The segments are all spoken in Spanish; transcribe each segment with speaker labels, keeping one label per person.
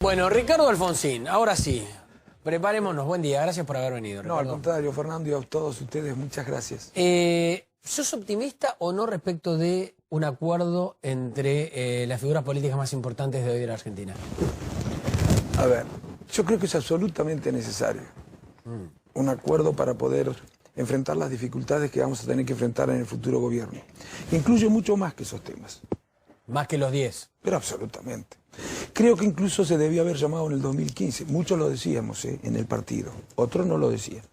Speaker 1: Bueno, Ricardo Alfonsín, ahora sí, preparémonos. Buen día, gracias por haber venido, Ricardo.
Speaker 2: No, al contrario, Fernando, y a todos ustedes, muchas gracias.
Speaker 1: ¿Sos optimista o no respecto de un acuerdo entre las figuras políticas más importantes de hoy de la Argentina?
Speaker 2: A ver, yo creo que es absolutamente necesario un acuerdo para poder enfrentar las dificultades que vamos a tener que enfrentar en el futuro gobierno. Incluye mucho más que esos temas.
Speaker 1: Más que los 10.
Speaker 2: Pero absolutamente. Creo que incluso se debió haber llamado en el 2015. Muchos lo decíamos en el partido, otros no lo decían.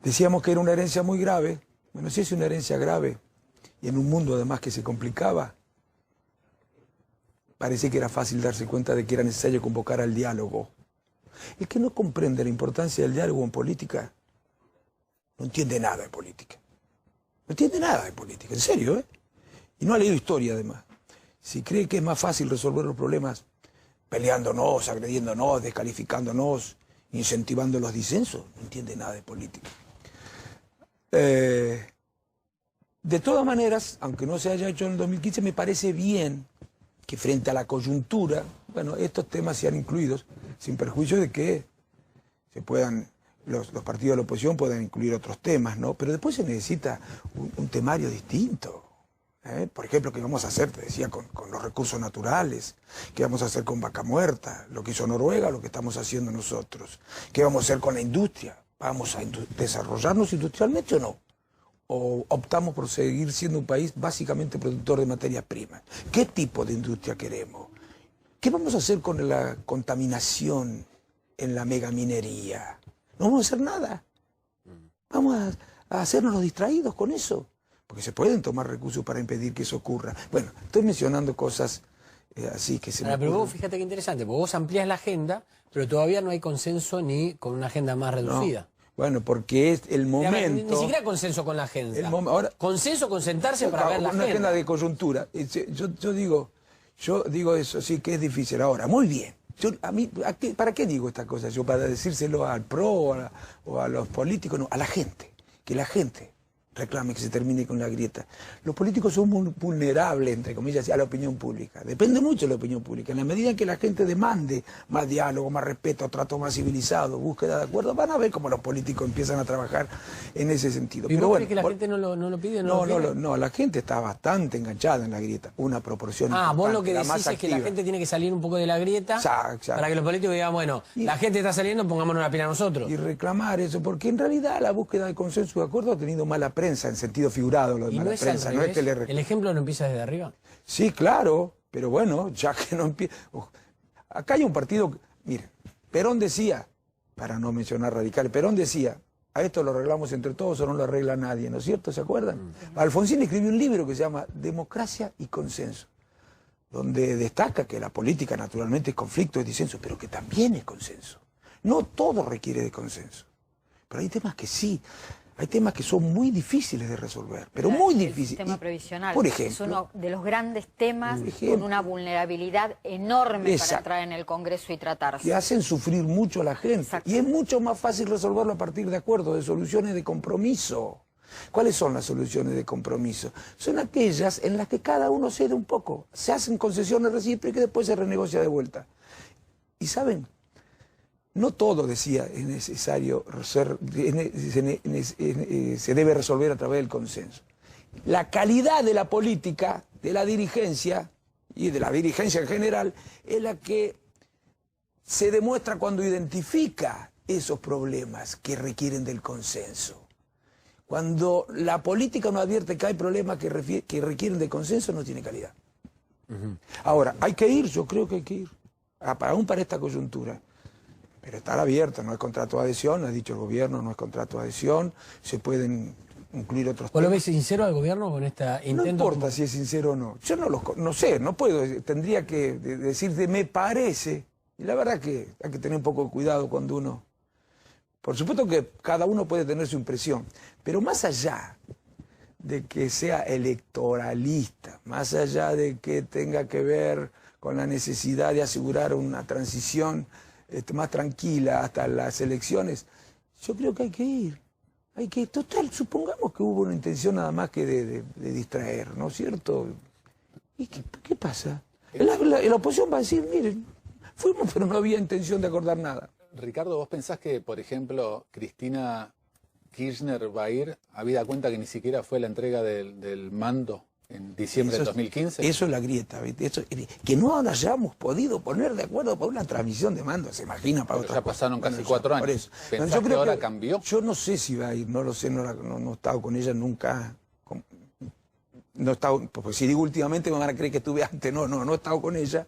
Speaker 2: Decíamos que era una herencia muy grave. Bueno, si es una herencia grave, y en un mundo además que se complicaba, parece que era fácil darse cuenta de que era necesario convocar al diálogo. El que no comprende la importancia del diálogo en política, no entiende nada de política. No entiende nada de política, en serio, ¿eh? Y no ha leído historia además. Si cree que es más fácil resolver los problemas peleándonos, agrediéndonos, descalificándonos, incentivando los disensos, no entiende nada de política. De todas maneras, aunque no se haya hecho en el 2015, me parece bien que frente a la coyuntura, bueno, estos temas sean incluidos, sin perjuicio de que se puedan, los partidos de la oposición puedan incluir otros temas, ¿no? Pero después se necesita un temario distinto. Por ejemplo, ¿qué vamos a hacer? Te decía, con los recursos naturales. ¿Qué vamos a hacer con Vaca Muerta? Lo que hizo Noruega, lo que estamos haciendo nosotros. ¿Qué vamos a hacer con la industria? ¿Vamos a desarrollarnos industrialmente o no? ¿O optamos por seguir siendo un país básicamente productor de materias primas? ¿Qué tipo de industria queremos? ¿Qué vamos a hacer con la contaminación en la megaminería? No vamos a hacer nada. Vamos a hacernos los distraídos con eso. Porque se pueden tomar recursos para impedir que eso ocurra. Bueno, estoy mencionando cosas así que se me
Speaker 1: Pero
Speaker 2: ocurren.
Speaker 1: vos, fíjate qué interesante, porque vos amplías la agenda, pero todavía no hay consenso ni con una agenda más reducida.
Speaker 2: No. Bueno, porque es el momento...
Speaker 1: A ver, ni siquiera consenso con la agenda.
Speaker 2: Ahora,
Speaker 1: consenso con sentarse para ver la
Speaker 2: una agenda de coyuntura. Yo digo eso, sí, que es difícil. Ahora, muy bien. ¿Para qué digo estas cosas? Yo para decírselo al PRO o a los políticos, no, a la gente. Que la gente reclame que se termine con la grieta. Los políticos son muy vulnerables, entre comillas, a la opinión pública. Depende mucho de la opinión pública. En la medida en que la gente demande más diálogo, más respeto, trato más civilizado, búsqueda de acuerdo, van a ver cómo los políticos empiezan a trabajar en ese sentido.
Speaker 1: ¿Y
Speaker 2: pero
Speaker 1: vos
Speaker 2: bueno,
Speaker 1: crees que la gente no lo pide?
Speaker 2: No, la gente está bastante enganchada en la grieta. Una proporción importante.
Speaker 1: Vos lo que decís es que
Speaker 2: activa.
Speaker 1: la gente tiene que salir un poco de la grieta para que los políticos digan, bueno, la gente está saliendo, pongámonos la pila nosotros.
Speaker 2: Y reclamar eso, porque en realidad la búsqueda de consenso y de acuerdo ha tenido mala prensa, en sentido figurado lo de mala prensa. No es que
Speaker 1: ¿El ejemplo no empieza desde arriba?
Speaker 2: Sí, claro, pero bueno, ya que no empieza... Acá hay un partido... Miren, Perón decía, para no mencionar radicales, Perón decía, a esto lo arreglamos entre todos o no lo arregla nadie, ¿no es cierto? ¿Se acuerdan? Alfonsín escribió un libro que se llama Democracia y Consenso, donde destaca que la política naturalmente es conflicto, es disenso, pero que también es consenso. No todo requiere de consenso, pero hay temas que sí. Hay temas que son muy difíciles de resolver, pero muy difíciles.
Speaker 3: El sistema previsional,
Speaker 2: por ejemplo,
Speaker 3: es uno de los grandes temas con una vulnerabilidad enorme para entrar en el Congreso y tratarse.
Speaker 2: Que hacen sufrir mucho a la gente.
Speaker 3: Exacto.
Speaker 2: Y es mucho más fácil resolverlo a partir de acuerdos, de soluciones de compromiso. ¿Cuáles son las soluciones de compromiso? Son aquellas en las que cada uno cede un poco. Se hacen concesiones recíprocas y después se renegocia de vuelta. Y ¿saben? No todo, decía, es necesario se debe resolver a través del consenso. La calidad de la política, de la dirigencia, y de la dirigencia en general, es la que se demuestra cuando identifica esos problemas que requieren del consenso. Cuando la política no advierte que hay problemas que requieren de consenso, no tiene calidad. Ahora, hay que ir, yo creo que hay que ir, aún para esta coyuntura. Pero estar abierta, no es contrato de adhesión, lo ha dicho el gobierno, no es contrato de adhesión, se pueden incluir otros
Speaker 1: ¿Vos
Speaker 2: temas.
Speaker 1: lo ves sincero al gobierno con esta intento?
Speaker 2: No importa si es sincero o no, yo no sé, no puedo, tendría que decirte me parece, y la verdad que hay que tener un poco de cuidado cuando uno... Por supuesto que cada uno puede tener su impresión, pero más allá de que sea electoralista, más allá de que tenga que ver con la necesidad de asegurar una transición más tranquila hasta las elecciones, yo creo que hay que ir. Hay que, total, supongamos que hubo una intención nada más que de distraer, ¿no es cierto? ¿Y qué pasa? La oposición va a decir, miren, Fuimos, pero no había intención de acordar nada.
Speaker 4: Ricardo, ¿vos pensás que, por ejemplo, Cristina Kirchner va a ir, habida cuenta que ni siquiera fue la entrega del mando en diciembre del 2015?
Speaker 2: Eso es la grieta, ¿viste? Que no hayamos podido poner de acuerdo por una transmisión de mando, se imagina para otra cosa.
Speaker 4: Ya pasaron casi 4 años.
Speaker 2: Por eso.
Speaker 4: ¿Pensás que ahora cambió?
Speaker 2: Yo no sé si va a ir, no lo sé, no he estado con ella nunca. No he estado, porque si digo últimamente me van a creer que estuve antes, no he estado con ella.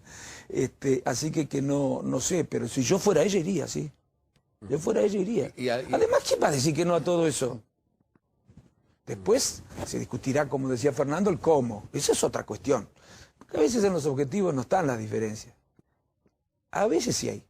Speaker 2: Así que no sé, pero si yo fuera ella iría, sí. Yo fuera ella iría. Además, ¿quién va a decir que no a todo eso? Después se discutirá, como decía Fernando, el cómo. Esa es otra cuestión. Porque a veces en los objetivos no están las diferencias. A veces sí hay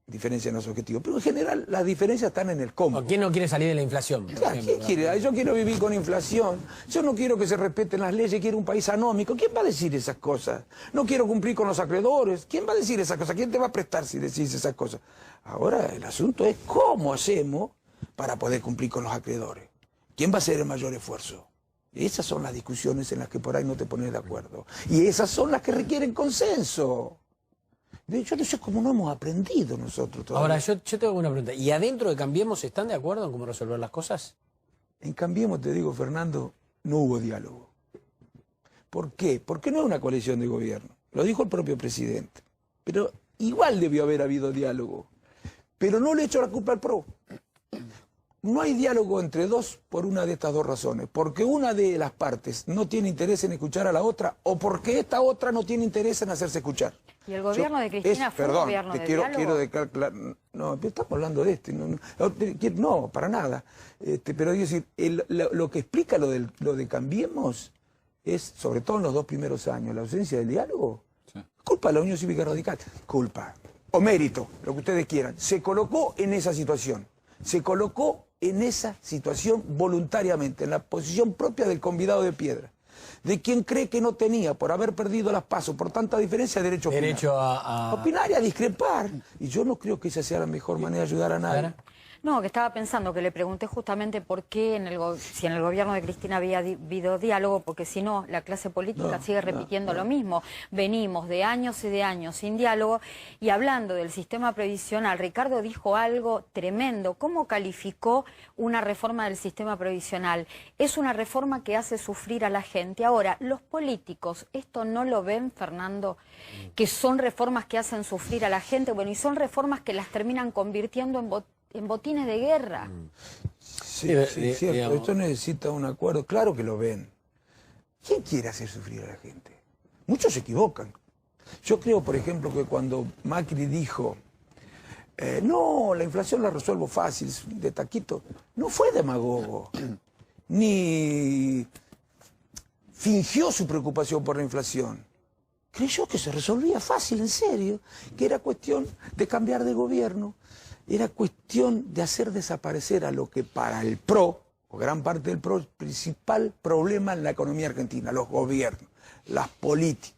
Speaker 2: diferencias en los objetivos, pero en general las diferencias están en el cómo.
Speaker 1: ¿Quién no quiere salir de la inflación?
Speaker 2: Claro, ¿quién quiere? Yo quiero vivir con inflación, yo no quiero que se respeten las leyes, quiero un país anómico. ¿Quién va a decir esas cosas? No quiero cumplir con los acreedores. ¿Quién va a decir esas cosas? ¿Quién te va a prestar si decís esas cosas? Ahora el asunto es cómo hacemos para poder cumplir con los acreedores. ¿Quién va a hacer el mayor esfuerzo? Esas son las discusiones en las que por ahí no te pones de acuerdo. Y esas son las que requieren consenso. Yo no sé cómo no hemos aprendido nosotros todavía.
Speaker 1: Ahora, yo tengo una pregunta. ¿Y adentro de Cambiemos están de acuerdo en cómo resolver las cosas?
Speaker 2: En Cambiemos, te digo, Fernando, no hubo diálogo. ¿Por qué? Porque no es una coalición de gobierno. Lo dijo el propio presidente. Pero igual debió haber habido diálogo. Pero no le echo la culpa al PRO. No hay diálogo entre dos por una de estas dos razones. Porque una de las partes no tiene interés en escuchar a la otra o porque esta otra no tiene interés en hacerse escuchar.
Speaker 3: ¿Y el gobierno de Cristina fue un gobierno de diálogo?
Speaker 2: Quiero declarar, no, estamos hablando de no, para nada. Pero es decir, lo que explica lo de Cambiemos es, sobre todo en los 2 primeros años, la ausencia del diálogo. Sí. Culpa de la Unión Cívica Radical. Culpa. O mérito, lo que ustedes quieran. Se colocó en esa situación. Se colocó en esa situación voluntariamente, en la posición propia del convidado de piedra, de quien cree que no tenía, por haber perdido las PASO, por tanta diferencia, derecho a opinar y a discrepar. Y yo no creo que esa sea la mejor manera de ayudar a nadie.
Speaker 3: No, que estaba pensando, que le pregunté justamente por qué si en el gobierno de Cristina había habido diálogo, porque si no, la clase política sigue repitiendo lo mismo. Venimos de años y de años sin diálogo, y hablando del sistema previsional, Ricardo dijo algo tremendo. ¿Cómo calificó una reforma del sistema previsional? Es una reforma que hace sufrir a la gente. Ahora, los políticos, ¿esto no lo ven, Fernando? Que son reformas que hacen sufrir a la gente, bueno, y son reformas que las terminan convirtiendo en botines de guerra.
Speaker 2: Sí, cierto. Digamos, esto necesita un acuerdo. Claro que lo ven. ¿Quién quiere hacer sufrir a la gente? Muchos se equivocan. Yo creo, por ejemplo, que cuando Macri dijo no, la inflación la resuelvo fácil, de taquito, no fue demagogo, ni fingió su preocupación por la inflación. Creyó que se resolvía fácil, en serio, que era cuestión de cambiar de gobierno. Era cuestión de hacer desaparecer a lo que para el PRO, o gran parte del PRO, el principal problema en la economía argentina, los gobiernos, las políticas.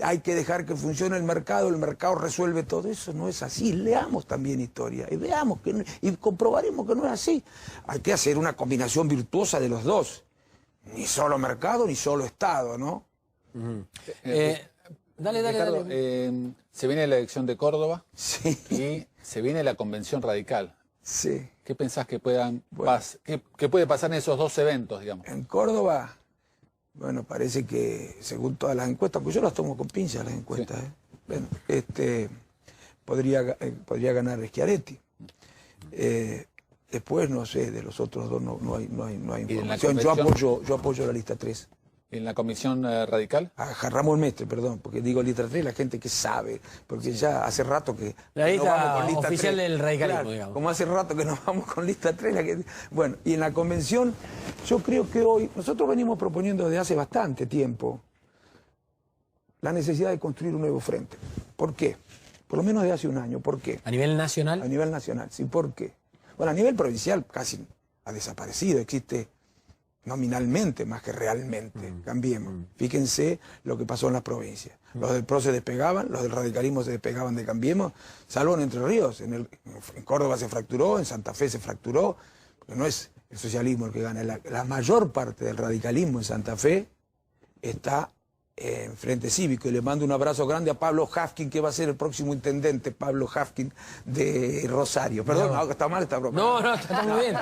Speaker 2: Hay que dejar que funcione el mercado resuelve todo. Eso no es así. Leamos también historia y veamos y comprobaremos que no es así. Hay que hacer una combinación virtuosa de los dos. Ni solo mercado, ni solo Estado, ¿no?
Speaker 4: Ricardo, se viene la elección de Córdoba,
Speaker 2: sí,
Speaker 4: y se viene la convención radical.
Speaker 2: Sí.
Speaker 4: ¿Qué pensás que qué puede pasar en esos 2 eventos, digamos?
Speaker 2: En Córdoba, bueno, parece que según todas las encuestas, pues yo las tomo con pinzas las encuestas, bueno, podría ganar Schiaretti. Después, no sé, de los otros dos no hay información. Yo apoyo la lista 3.
Speaker 4: ¿En la comisión radical?
Speaker 2: A Ramón Mestre, perdón, porque digo lista 3, la gente que sabe, porque ya hace rato que
Speaker 1: la lista,
Speaker 2: no vamos con lista
Speaker 1: oficial
Speaker 2: 3.
Speaker 1: Del radicalismo,
Speaker 2: Claro,
Speaker 1: digamos.
Speaker 2: como hace rato que nos vamos con lista 3. Bueno, y en la convención, yo creo que hoy, nosotros venimos proponiendo desde hace bastante tiempo la necesidad de construir un nuevo frente. ¿Por qué? Por lo menos desde hace un año. ¿Por qué?
Speaker 1: ¿A nivel nacional?
Speaker 2: A nivel nacional, sí. ¿Por qué? Bueno, a nivel provincial casi ha desaparecido, existe nominalmente más que realmente. Cambiemos. Fíjense lo que pasó en las provincias. Los del PRO se despegaban, los del radicalismo se despegaban de Cambiemos, salvo en Entre Ríos. En Córdoba se fracturó, en Santa Fe se fracturó, porque no es el socialismo el que gana. La mayor parte del radicalismo en Santa Fe está en Frente Cívico, y le mando un abrazo grande a Pablo Hafkin, que va a ser el próximo intendente, Pablo Hafkin, de Rosario. Perdón, no, está mal esta broma.
Speaker 1: No, está muy bien.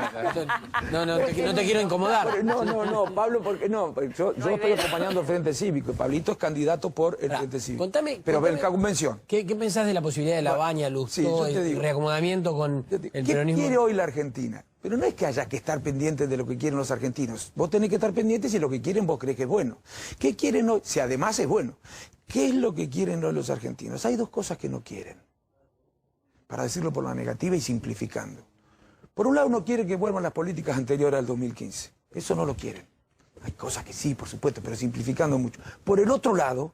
Speaker 1: No te quiero incomodar.
Speaker 2: No, Pablo, porque no, yo estoy acompañando el Frente Cívico, y Pablito es candidato por el Frente Cívico. Pero en la convención.
Speaker 1: ¿Qué pensás de la posibilidad de La Baña, Lustó, el reacomodamiento con el peronismo?
Speaker 2: ¿Qué quiere hoy la Argentina? Pero no es que haya que estar pendiente de lo que quieren los argentinos. Vos tenés que estar pendiente si lo que quieren vos crees que es bueno. ¿Qué quieren hoy? Si además es bueno. ¿Qué es lo que quieren hoy los argentinos? Hay dos cosas que no quieren. Para decirlo por la negativa y simplificando. Por un lado, no quieren que vuelvan las políticas anteriores al 2015. Eso no lo quieren. Hay cosas que sí, por supuesto, pero simplificando mucho. Por el otro lado,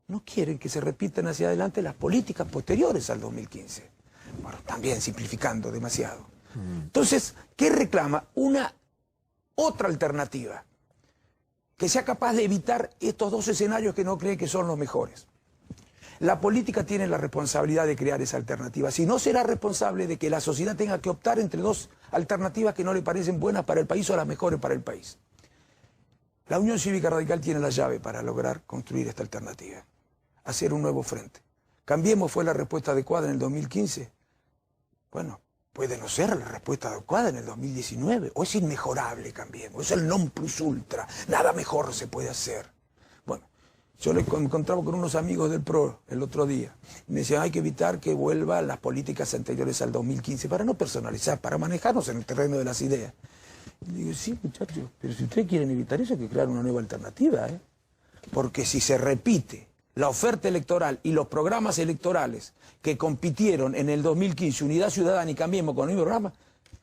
Speaker 2: no quieren que se repitan hacia adelante las políticas posteriores al 2015. Bueno, también simplificando demasiado. Entonces, ¿qué reclama? Una otra alternativa que sea capaz de evitar estos dos escenarios que no cree que son los mejores. La política tiene la responsabilidad de crear esa alternativa. Si no, será responsable de que la sociedad tenga que optar entre dos alternativas que no le parecen buenas para el país o las mejores para el país. La Unión Cívica Radical tiene la llave para lograr construir esta alternativa. Hacer un nuevo frente. Cambiemos fue la respuesta adecuada en el 2015. Bueno, puede no ser la respuesta adecuada en el 2019, o es inmejorable, Cambiemos, es el non plus ultra, nada mejor se puede hacer. Bueno, yo me encontraba con unos amigos del PRO el otro día, y me decían, hay que evitar que vuelvan las políticas anteriores al 2015, para no personalizar, para manejarnos en el terreno de las ideas. Y digo, sí, muchachos, pero si ustedes quieren evitar eso, hay que crear una nueva alternativa, ¿eh? Porque si se repite la oferta electoral y los programas electorales que compitieron en el 2015, Unidad Ciudadana y Cambiemos con el mismo programa,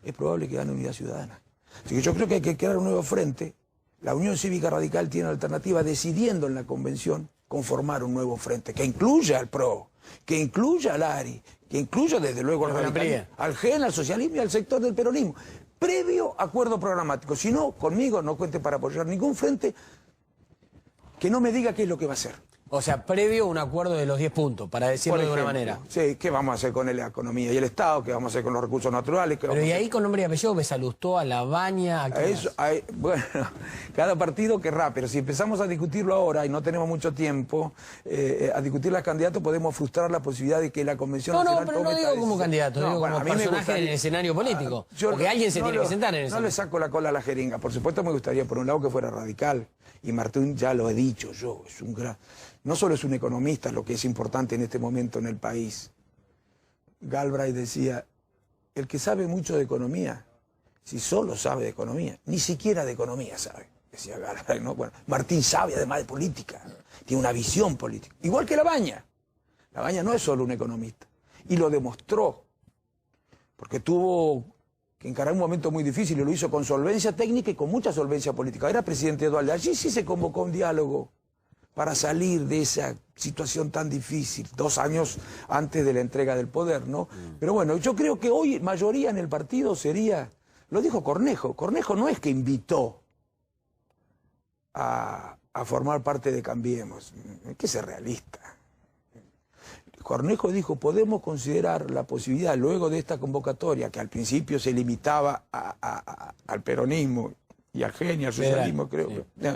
Speaker 2: es probable que gane Unidad Ciudadana. Así que yo creo que hay que crear un nuevo frente. La Unión Cívica Radical tiene la alternativa, decidiendo en la convención conformar un nuevo frente, que incluya al PRO, que incluya al ARI, que incluya desde luego al GEN, al socialismo y al sector del peronismo. Previo acuerdo programático. Si no, conmigo no cuente para apoyar ningún frente que no me diga qué es lo que va a hacer.
Speaker 1: O sea, previo un acuerdo de los 10 puntos, para decirlo de alguna manera.
Speaker 2: Sí, ¿qué vamos a hacer con la economía y el Estado? ¿Qué vamos a hacer con los recursos naturales?
Speaker 1: Pero y ahí con nombre y apellido, ¿ves a Lustó, a La Baña? ¿A
Speaker 2: eso, bueno, cada partido querrá, pero si empezamos a discutirlo ahora y no tenemos mucho tiempo, a discutir las candidatos, podemos frustrar la posibilidad de que la Convención Nacional...
Speaker 1: No, pero no digo como candidato, digo como personaje en el escenario político. Porque alguien se tiene que sentar en eso.
Speaker 2: No le saco la cola a la jeringa. Por supuesto me gustaría, por un lado, que fuera radical. Y Martín, ya lo he dicho yo, es un gran... No solo es un economista, lo que es importante en este momento en el país. Galbraith decía, el que sabe mucho de economía, si solo sabe de economía, ni siquiera de economía sabe, decía Galbraith, ¿no? Bueno, Martín sabe además de política, tiene una visión política. Igual que La Baña. La Baña no es solo un economista. Y lo demostró, porque tuvo que encarar un momento muy difícil y lo hizo con solvencia técnica y con mucha solvencia política. Era presidente de Dualde. Allí sí se convocó un diálogo para salir de esa situación tan difícil, 2 años antes de la entrega del poder, ¿no? Pero bueno, yo creo que hoy mayoría en el partido sería, lo dijo Cornejo no es que invitó a formar parte de Cambiemos, hay que ser realista. Cornejo dijo, podemos considerar la posibilidad, luego de esta convocatoria, que al principio se limitaba al peronismo, y al GEN y al socialismo, creo. Sí.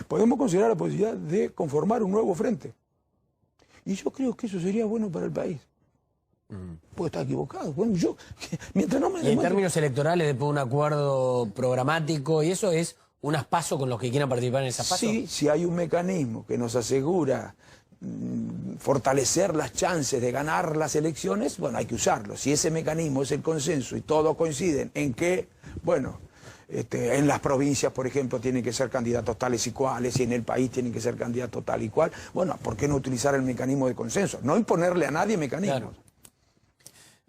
Speaker 2: Podemos considerar la posibilidad de conformar un nuevo frente. Y yo creo que eso sería bueno para el país. Puedo estar equivocado. Bueno, yo, mientras no me
Speaker 1: y en términos electorales, después de un acuerdo programático, y eso es unas PASO con los que quieran participar en esas PASO.
Speaker 2: Sí, si hay un mecanismo que nos asegura fortalecer las chances de ganar las elecciones, bueno, hay que usarlo. Si ese mecanismo es el consenso y todos coinciden en que, bueno... en las provincias, por ejemplo, tienen que ser candidatos tales y cuales, y en el país tienen que ser candidatos tal y cual. Bueno, ¿por qué no utilizar el mecanismo de consenso? No imponerle a nadie mecanismos.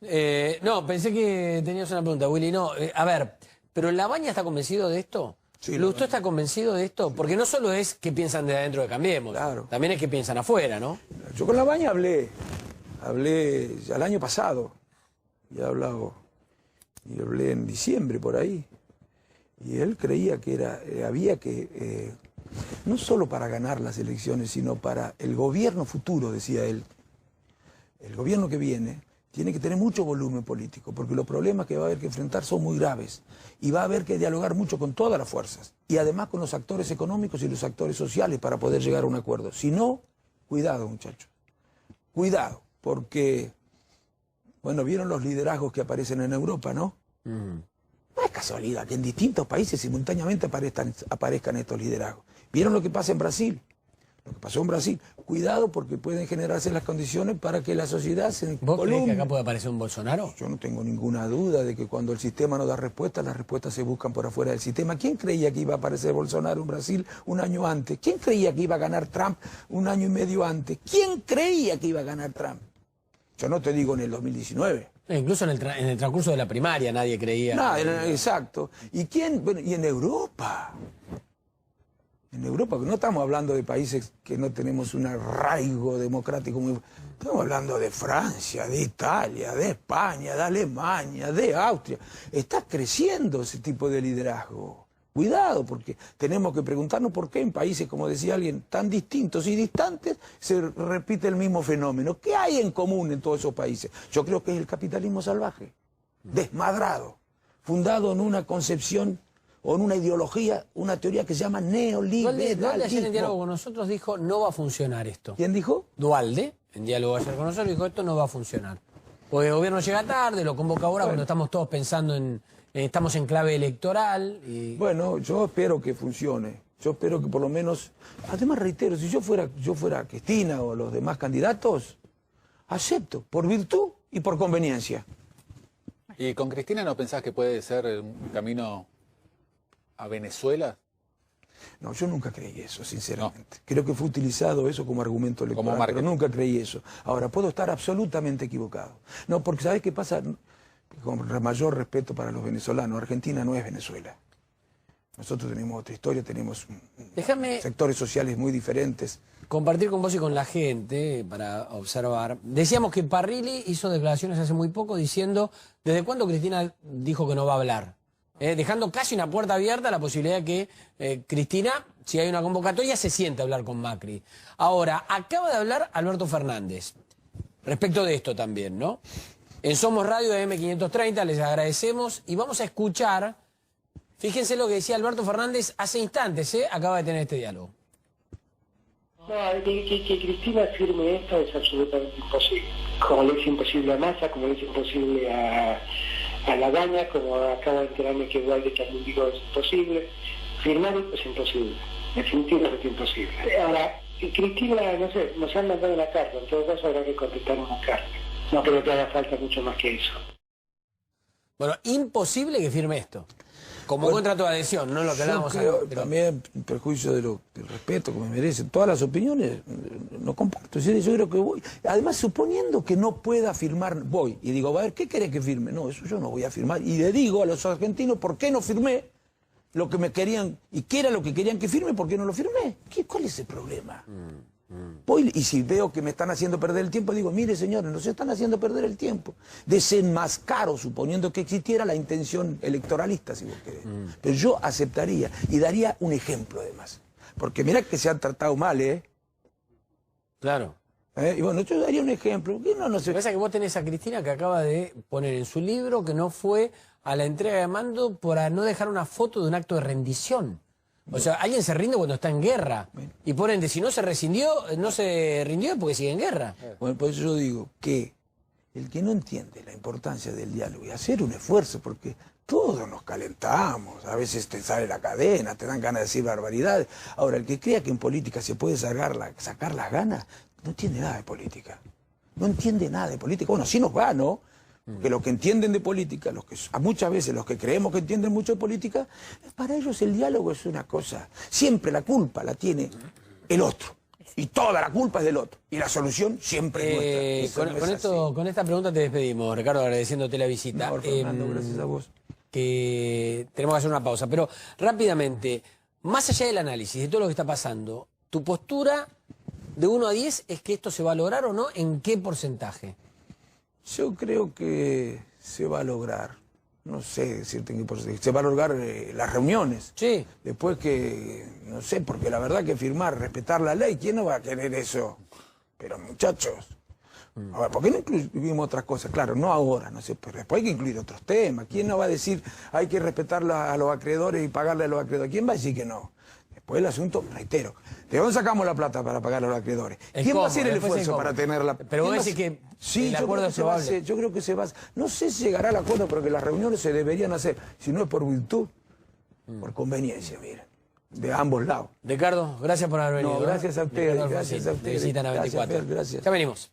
Speaker 1: Claro. No, pensé que tenías una pregunta, Willy. No, a ver, ¿pero La Baña está convencido de esto?
Speaker 2: Sí,
Speaker 1: ¿Lustó está convencido de esto? Porque no solo es que piensan de adentro de Cambiemos,
Speaker 2: claro,
Speaker 1: también es que piensan afuera, ¿no?
Speaker 2: Yo con La Baña hablé ya el año pasado, y hablé en diciembre por ahí. Y él creía que había que, no solo para ganar las elecciones, sino para el gobierno futuro, decía él, el gobierno que viene, tiene que tener mucho volumen político, porque los problemas que va a haber que enfrentar son muy graves. Y va a haber que dialogar mucho con todas las fuerzas. Y además con los actores económicos y los actores sociales para poder llegar a un acuerdo. Si no, cuidado, muchachos. Cuidado, porque, bueno, vieron los liderazgos que aparecen en Europa, ¿no? No es casualidad que en distintos países simultáneamente aparezcan estos liderazgos. ¿Vieron lo que pasa en Brasil? Lo que pasó en Brasil. Cuidado porque pueden generarse las condiciones para que la sociedad se
Speaker 1: ¿Vos creés
Speaker 2: encolumne.
Speaker 1: que acá puede aparecer un Bolsonaro?
Speaker 2: Yo no tengo ninguna duda de que cuando el sistema no da respuesta, las respuestas se buscan por afuera del sistema. ¿Quién creía que iba a aparecer Bolsonaro en Brasil un año antes? ¿Quién creía que iba a ganar Trump un año y medio antes? ¿Quién creía que iba a ganar Trump? Yo no te digo en el 2019.
Speaker 1: Incluso en el transcurso de la primaria nadie creía.
Speaker 2: Nada, exacto. ¿Y quién? Bueno, y en Europa. En Europa, que no estamos hablando de países que no tenemos un arraigo democrático muy... Estamos hablando de Francia, de Italia, de España, de Alemania, de Austria. Está creciendo ese tipo de liderazgo. Cuidado, porque tenemos que preguntarnos por qué en países, como decía alguien, tan distintos y distantes, se repite el mismo fenómeno. ¿Qué hay en común en todos esos países? Yo creo que es el capitalismo salvaje, desmadrado, fundado en una concepción o en una ideología, una teoría que se llama
Speaker 1: Dualde ayer en
Speaker 2: neoliberalismo.
Speaker 1: diálogo con nosotros dijo, no va a funcionar esto.
Speaker 2: ¿Quién dijo?
Speaker 1: Dualde, en diálogo ayer con nosotros, dijo, esto no va a funcionar. Porque el gobierno llega tarde, lo convoca ahora cuando estamos todos pensando estamos en clave electoral. Y...
Speaker 2: Bueno, yo espero que funcione. Yo espero que por lo menos... Además, reitero, si yo fuera Cristina o los demás candidatos, acepto, por virtud y por conveniencia.
Speaker 4: ¿Y con Cristina no pensás que puede ser un camino a Venezuela?
Speaker 2: No, yo nunca creí eso, sinceramente. Creo que fue utilizado eso como argumento electoral,
Speaker 4: Como
Speaker 2: pero nunca creí eso. Ahora, puedo estar absolutamente equivocado. No, porque ¿sabés qué pasa? Con mayor respeto para los venezolanos, Argentina no es Venezuela. Nosotros tenemos otra historia, tenemos
Speaker 1: Déjame
Speaker 2: sectores sociales muy diferentes.
Speaker 1: compartir con vos y con la gente para observar. Decíamos que Parrilli hizo declaraciones hace muy poco diciendo desde cuándo Cristina dijo que no va a hablar. Dejando casi una puerta abierta a la posibilidad de que Cristina, si hay una convocatoria, se siente a hablar con Macri. Ahora, acaba de hablar Alberto Fernández, respecto de esto también, ¿no? En Somos Radio de M530 les agradecemos y vamos a escuchar, fíjense lo que decía Alberto Fernández hace instantes, acaba de tener este diálogo.
Speaker 5: No, que Cristina firme esto es absolutamente imposible. Como le es imposible a Massa, como le es imposible a Lagaña, como acaba de enterarme que Dualde también dijo es imposible. Firmar esto es imposible, definitivamente imposible. Ahora, Cristina, no sé, nos han mandado una carta, en todo caso habrá que contestar una carta. No creo que haga falta mucho más que eso.
Speaker 1: Bueno, imposible que firme esto. Como
Speaker 2: Bueno,
Speaker 1: contra tu adhesión, no lo que
Speaker 2: Yo
Speaker 1: hablábamos
Speaker 2: creo,
Speaker 1: antes, pero-
Speaker 2: también, en perjuicio del respeto que me merecen todas las opiniones, no comparto. Yo creo que voy. Además, suponiendo que no pueda firmar, voy. Y digo, a ver, ¿qué querés que firme? No, eso yo no voy a firmar. Y le digo a los argentinos, ¿por qué no firmé lo que me querían? ¿Y qué era lo que querían que firme? ¿Por qué no lo firmé? ¿Cuál es el problema? Voy, y si veo que me están haciendo perder el tiempo, digo, mire señores, nos están haciendo perder el tiempo. Desenmascaro, suponiendo que existiera la intención electoralista, si vos querés. Pero yo aceptaría y daría un ejemplo además. Porque mirá que se han tratado mal, ¿eh?
Speaker 1: Claro.
Speaker 2: Y bueno, yo daría un ejemplo. Que no
Speaker 1: Lo que
Speaker 2: sé.
Speaker 1: pasa es que vos tenés a Cristina que acaba de poner en su libro que no fue a la entrega de mando para no dejar una foto de un acto de rendición. O sea, alguien se rinde cuando está en guerra. Y por ende, si no se no se rindió es porque sigue en guerra.
Speaker 2: Bueno, por eso yo digo que el que no entiende la importancia del diálogo y hacer un esfuerzo, porque todos nos calentamos, a veces te sale la cadena, te dan ganas de decir barbaridades. Ahora, el que crea que en política se puede sacar las ganas, no entiende nada de política. No entiende nada de política. Bueno, sí nos va, ¿no? Porque los que entienden de política, muchas veces los que creemos que entienden mucho de política, para ellos el diálogo es una cosa. Siempre la culpa la tiene el otro. Y toda la culpa es del otro. Y la solución siempre es nuestra. Eso no es
Speaker 1: Con esta pregunta te despedimos, Ricardo, agradeciéndote la visita.
Speaker 2: así. No, Fernando, gracias a vos.
Speaker 1: Que tenemos que hacer una pausa. Pero rápidamente, más allá del análisis de todo lo que está pasando, tu postura de 1 a 10 es que esto se va a lograr o no, ¿en qué porcentaje?
Speaker 2: Yo creo que se va a lograr. No sé decirte en qué porcentaje. Se va a lograr las reuniones.
Speaker 1: Sí.
Speaker 2: Después que, no sé, porque la verdad que firmar, respetar la ley, ¿quién no va a querer eso? Pero muchachos, A ver, ¿por qué no incluimos otras cosas? Claro, no ahora, no sé, pero después hay que incluir otros temas. ¿Quién no va a decir hay que respetar a los acreedores y pagarle a los acreedores? ¿Quién va a decir que no? Después el asunto, reitero, ¿de dónde sacamos la plata para pagar a los acreedores? ¿Quién va a hacer el esfuerzo para tenerla?
Speaker 1: Pero vos decís que el acuerdo es probable.
Speaker 2: Yo creo que se va a hacer. No sé si llegará al acuerdo, porque las reuniones se deberían hacer, si no es por virtud, por conveniencia, miren, de ambos lados.
Speaker 1: Ricardo, gracias por haber venido.
Speaker 2: No, gracias a ustedes,
Speaker 1: Ricardo
Speaker 2: gracias
Speaker 1: Alfonsín,
Speaker 2: a ustedes.
Speaker 1: de Visita a
Speaker 2: Gracias,
Speaker 1: 94.
Speaker 2: Fer, gracias.
Speaker 1: Ya venimos.